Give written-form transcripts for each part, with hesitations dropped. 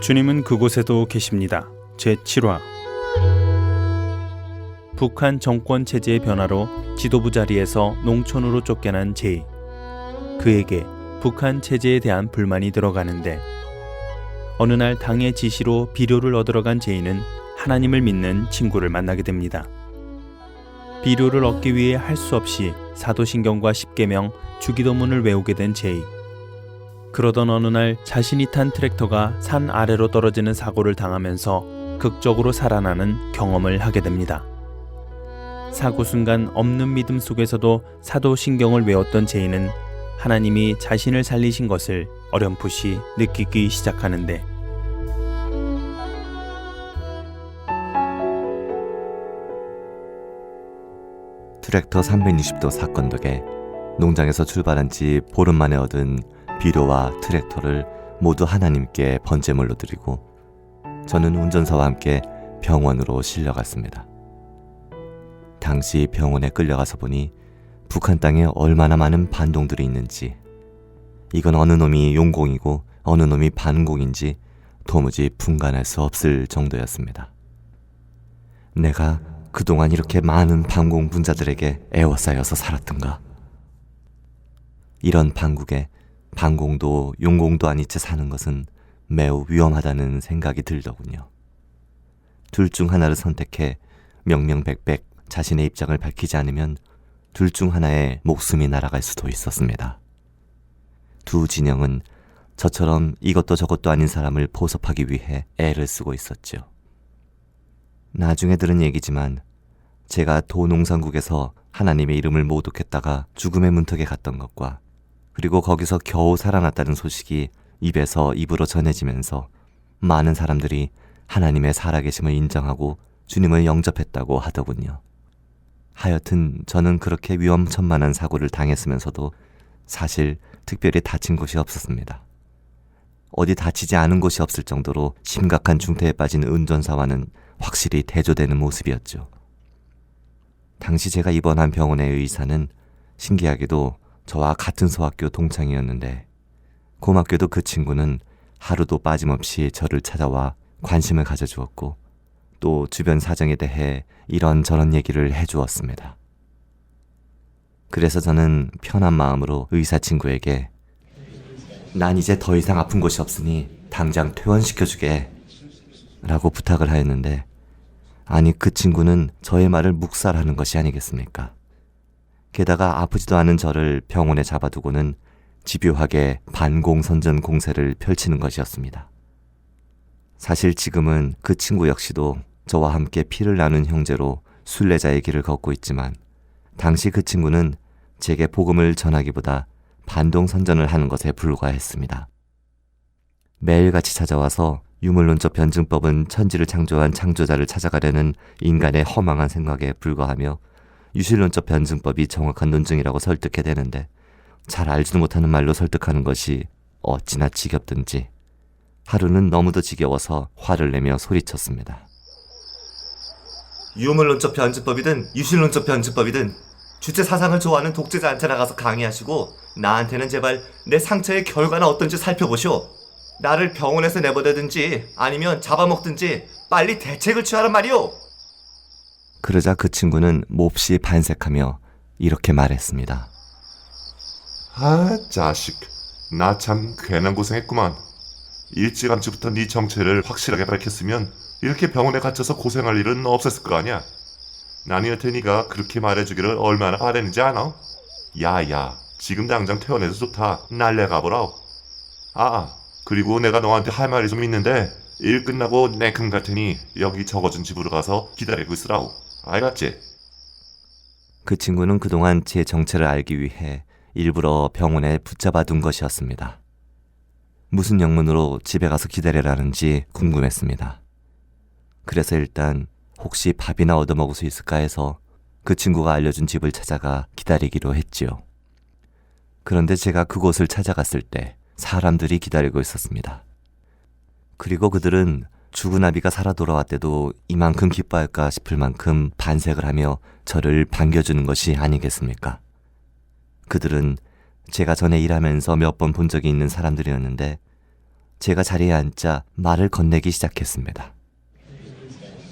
주님은 그곳에도 계십니다. 제7화. 북한 정권 체제의 변화로 지도부 자리에서 농촌으로 쫓겨난 제이. 그에게 북한 체제에 대한 불만이 들어가는데, 어느 날 당의 지시로 비료를 얻으러 간 제이는 하나님을 믿는 친구를 만나게 됩니다. 비료를 얻기 위해 할 수 없이 사도신경과 십계명, 주기도문을 외우게 된 제이. 그러던 어느 날 자신이 탄 트랙터가 산 아래로 떨어지는 사고를 당하면서 극적으로 살아나는 경험을 하게 됩니다. 사고 순간 없는 믿음 속에서도 사도신경을 외웠던 제이는 하나님이 자신을 살리신 것을 어렴풋이 느끼기 시작하는데, 트랙터 360도 사건 덕에 농장에서 출발한 지 보름 만에 얻은 비료와 트랙터를 모두 하나님께 번제물로 드리고 저는 운전사와 함께 병원으로 실려갔습니다. 당시 병원에 끌려가서 보니 북한 땅에 얼마나 많은 반동들이 있는지, 이건 어느 놈이 용공이고 어느 놈이 반공인지 도무지 분간할 수 없을 정도였습니다. 내가 그동안 이렇게 많은 반공 분자들에게 애워싸여서 살았던가. 이런 반국에 반공도 용공도 아닌 채 사는 것은 매우 위험하다는 생각이 들더군요. 둘 중 하나를 선택해 명명백백 자신의 입장을 밝히지 않으면 둘 중 하나의 목숨이 날아갈 수도 있었습니다. 두 진영은 저처럼 이것도 저것도 아닌 사람을 포섭하기 위해 애를 쓰고 있었죠. 나중에 들은 얘기지만 제가 도농산국에서 하나님의 이름을 모독했다가 죽음의 문턱에 갔던 것과, 그리고 거기서 겨우 살아났다는 소식이 입에서 입으로 전해지면서 많은 사람들이 하나님의 살아계심을 인정하고 주님을 영접했다고 하더군요. 하여튼 저는 그렇게 위험천만한 사고를 당했으면서도 사실 특별히 다친 곳이 없었습니다. 어디 다치지 않은 곳이 없을 정도로 심각한 중태에 빠진 운전사와는 확실히 대조되는 모습이었죠. 당시 제가 입원한 병원의 의사는 신기하게도 저와 같은 소학교 동창이었는데, 고맙게도 그 친구는 하루도 빠짐없이 저를 찾아와 관심을 가져주었고 또 주변 사정에 대해 이런저런 얘기를 해주었습니다. 그래서 저는 편한 마음으로 의사 친구에게 난 이제 더 이상 아픈 곳이 없으니 당장 퇴원시켜주게 라고 부탁을 하였는데, 아니 그 친구는 저의 말을 묵살하는 것이 아니겠습니까? 게다가 아프지도 않은 저를 병원에 잡아두고는 집요하게 반공선전 공세를 펼치는 것이었습니다. 사실 지금은 그 친구 역시도 저와 함께 피를 나눈 형제로 순례자의 길을 걷고 있지만, 당시 그 친구는 제게 복음을 전하기보다 반동선전을 하는 것에 불과했습니다. 매일같이 찾아와서 유물론적 변증법은 천지를 창조한 창조자를 찾아가려는 인간의 허망한 생각에 불과하며 유실론적 변증법이 정확한 논증이라고 설득해대는데, 잘 알지도 못하는 말로 설득하는 것이 어찌나 지겹든지 하루는 너무도 지겨워서 화를 내며 소리쳤습니다. 유물론적 변증법이든 유실론적 변증법이든 주체 사상을 좋아하는 독재자한테 나가서 강의하시고 나한테는 제발 내 상처의 결과는 어떤지 살펴보시오. 나를 병원에서 내보내든지 아니면 잡아먹든지 빨리 대책을 취하란 말이오. 그러자 그 친구는 몹시 반색하며 이렇게 말했습니다. 아, 자식. 나 참 괜한 고생했구만. 일찌감치부터 네 정체를 확실하게 밝혔으면 이렇게 병원에 갇혀서 고생할 일은 없었을 거 아니야. 난 여태 네가 그렇게 말해주기를 얼마나 바랬는지 아나? 야야, 지금 당장 퇴원해도 좋다. 날래 가보라오. 그리고 내가 너한테 할 말이 좀 있는데 일 끝나고 냉큼 갈 테니 여기 적어준 집으로 가서 기다리고 있으라오. 알았지? 그 친구는 그동안 제 정체를 알기 위해 일부러 병원에 붙잡아 둔 것이었습니다. 무슨 영문으로 집에 가서 기다리라는지 궁금했습니다. 그래서 일단 혹시 밥이나 얻어먹을 수 있을까 해서 그 친구가 알려준 집을 찾아가 기다리기로 했지요. 그런데 제가 그곳을 찾아갔을 때 사람들이 기다리고 있었습니다. 그리고 그들은 죽은 아비가 살아 돌아왔대도 이만큼 기뻐할까 싶을 만큼 반색을 하며 저를 반겨주는 것이 아니겠습니까? 그들은 제가 전에 일하면서 몇 번 본 적이 있는 사람들이었는데 제가 자리에 앉자 말을 건네기 시작했습니다.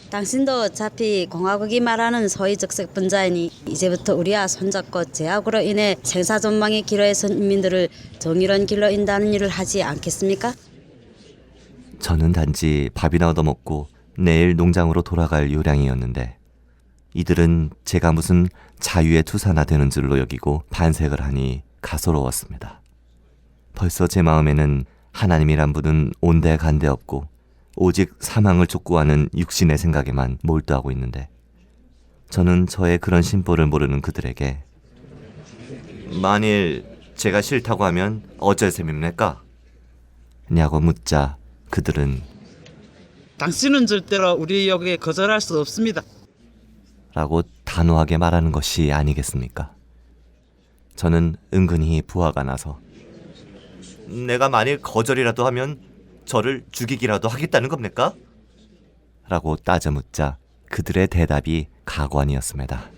당신도 어차피 공화국이 말하는 소위 적색분자이니 이제부터 우리와 손잡고 제약으로 인해 생사 존망의 기로에 선 인민들을 정의로운 길로 인도하는 일을 하지 않겠습니까? 저는 단지 밥이나 얻어먹고 내일 농장으로 돌아갈 요량이었는데 이들은 제가 무슨 자유의 투사나 되는 줄로 여기고 반색을 하니 가소로웠습니다. 벌써 제 마음에는 하나님이란 분은 온데간데 없고 오직 사망을 촉구하는 육신의 생각에만 몰두하고 있는데 저는 저의 그런 심보를 모르는 그들에게 만일 제가 싫다고 하면 어쩔 셈입니까? 냐고 묻자 그들은 당신은 절대로 우리 요구에 거절할 수 없습니다. 라고 단호하게 말하는 것이 아니겠습니까? 저는 은근히 부하가 나서 내가 만일 거절이라도 하면 저를 죽이기라도 하겠다는 겁니까? 라고 따져 묻자 그들의 대답이 가관이었습니다.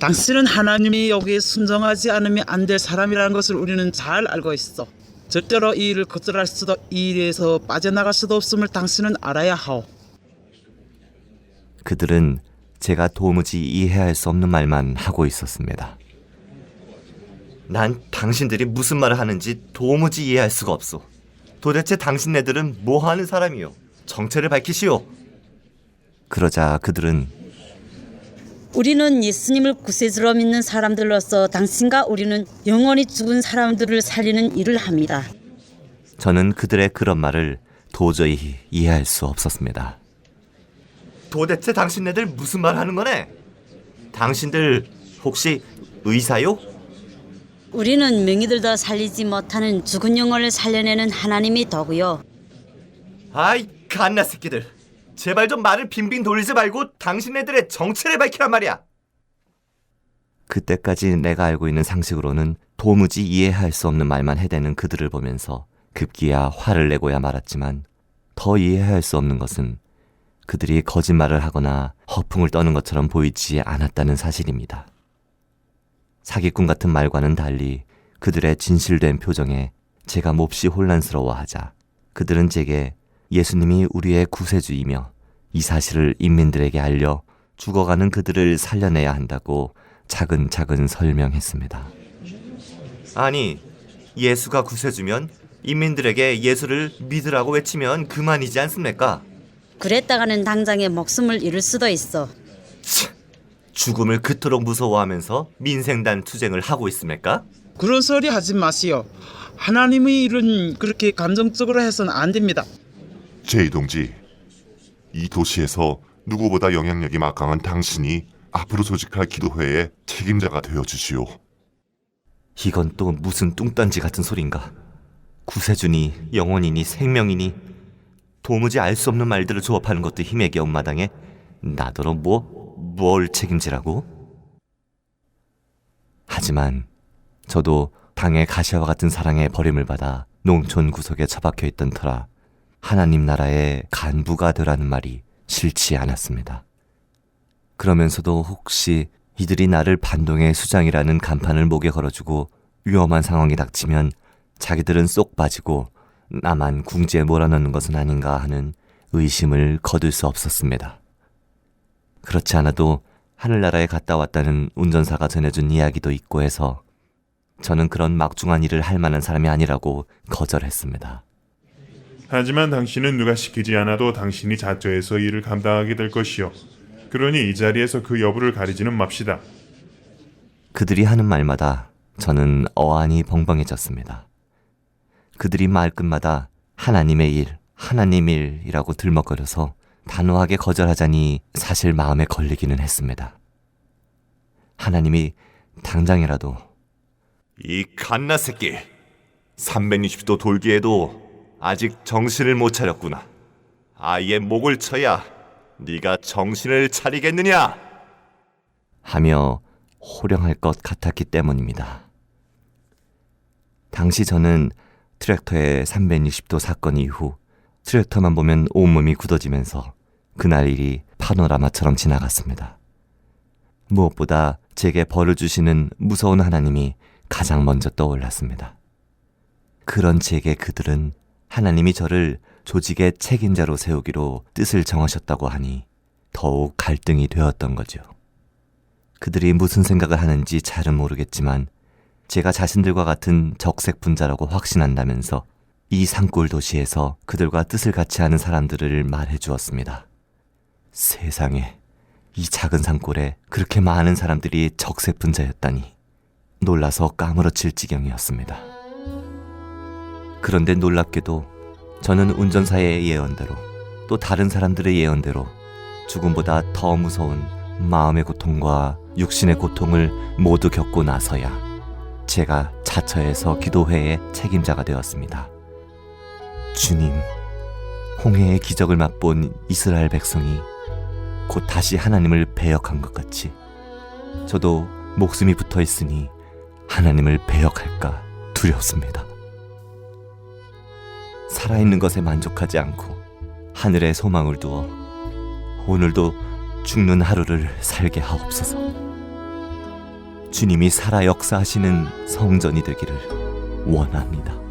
당신은 하나님의 요구에 순종하지 않으면 안 될 사람이라는 것을 우리는 잘 알고 있어. 절대로 이 일을 거절할 수도 이 일에서 빠져나갈 수도 없음을 당신은 알아야 하오. 그들은 제가 도무지 이해할 수 없는 말만 하고 있었습니다. 난 당신들이 무슨 말을 하는지 도무지 이해할 수가 없소. 도대체 당신네들은 뭐 하는 사람이요? 정체를 밝히시오. 그러자 그들은 우리는 예수님을 구세주로 믿는 사람들로서 당신과 우리는 영원히 죽은 사람들을 살리는 일을 합니다. 저는 그들의 그런 말을 도저히 이해할 수 없었습니다. 도대체 당신네들 무슨 말 하는 거네? 당신들 혹시 의사요? 우리는 명의들도 살리지 못하는 죽은 영혼을 살려내는 하나님의 도구요. 아이 갓나 새끼들, 제발 좀 말을 빙빙 돌리지 말고 당신네들의 정체를 밝히란 말이야. 그때까지 내가 알고 있는 상식으로는 도무지 이해할 수 없는 말만 해대는 그들을 보면서 급기야 화를 내고야 말았지만 더 이해할 수 없는 것은 그들이 거짓말을 하거나 허풍을 떠는 것처럼 보이지 않았다는 사실입니다. 사기꾼 같은 말과는 달리 그들의 진실된 표정에 제가 몹시 혼란스러워하자 그들은 제게 예수님이 우리의 구세주이며 이 사실을 인민들에게 알려 죽어가는 그들을 살려내야 한다고 차근차근 설명했습니다. 아니, 예수가 구세주면 인민들에게 예수를 믿으라고 외치면 그만이지 않습니까? 그랬다가는 당장에 목숨을 잃을 수도 있어. 죽음을 그토록 무서워하면서 민생단 투쟁을 하고 있습니까? 그런 소리 하지 마시오. 하나님의 일은 그렇게 감정적으로 해서는 안 됩니다. 제이 동지, 이 도시에서 누구보다 영향력이 막강한 당신이 앞으로 조직할 기도회의 책임자가 되어주시오. 이건 또 무슨 뚱딴지 같은 소린가? 구세주니 영혼이니 생명이니 도무지 알 수 없는 말들을 조업하는 것도 힘에 겨운 마당에 나더러 뭘 책임지라고? 하지만 저도 당의 가시와 같은 사랑에 버림을 받아 농촌 구석에 처박혀 있던 터라 하나님 나라의 간부가 되라는 말이 싫지 않았습니다. 그러면서도 혹시 이들이 나를 반동의 수장이라는 간판을 목에 걸어주고 위험한 상황이 닥치면 자기들은 쏙 빠지고 나만 궁지에 몰아넣는 것은 아닌가 하는 의심을 거둘 수 없었습니다. 그렇지 않아도 하늘나라에 갔다 왔다는 운전사가 전해준 이야기도 있고 해서 저는 그런 막중한 일을 할 만한 사람이 아니라고 거절했습니다. 하지만 당신은 누가 시키지 않아도 당신이 자처해서 일을 감당하게 될 것이요. 그러니 이 자리에서 그 여부를 가리지는 맙시다. 그들이 하는 말마다 저는 어안이 벙벙해졌습니다. 그들이 말끝마다 하나님의 일, 하나님 일이라고 들먹거려서 단호하게 거절하자니 사실 마음에 걸리기는 했습니다. 하나님이 당장이라도 이 갓나 새끼 360도 돌기에도 아직 정신을 못 차렸구나. 아이의 목을 쳐야 네가 정신을 차리겠느냐? 하며 호령할 것 같았기 때문입니다. 당시 저는 트랙터의 360도 사건 이후 트랙터만 보면 온몸이 굳어지면서 그날 일이 파노라마처럼 지나갔습니다. 무엇보다 제게 벌을 주시는 무서운 하나님이 가장 먼저 떠올랐습니다. 그런 제게 그들은 하나님이 저를 조직의 책임자로 세우기로 뜻을 정하셨다고 하니 더욱 갈등이 되었던 거죠. 그들이 무슨 생각을 하는지 잘은 모르겠지만 제가 자신들과 같은 적색분자라고 확신한다면서 이 산골 도시에서 그들과 뜻을 같이 하는 사람들을 말해 주었습니다. 세상에, 이 작은 산골에 그렇게 많은 사람들이 적색분자였다니 놀라서 까무러칠 지경이었습니다. 그런데 놀랍게도 저는 운전사의 예언대로 또 다른 사람들의 예언대로 죽음보다 더 무서운 마음의 고통과 육신의 고통을 모두 겪고 나서야 제가 자처에서 기도회의 책임자가 되었습니다. 주님, 홍해의 기적을 맛본 이스라엘 백성이 곧 다시 하나님을 배역한 것 같이 저도 목숨이 붙어 있으니 하나님을 배역할까 두렵습니다. 살아있는 것에 만족하지 않고 하늘에 소망을 두어 오늘도 죽는 하루를 살게 하옵소서. 주님이 살아 역사하시는 성전이 되기를 원합니다.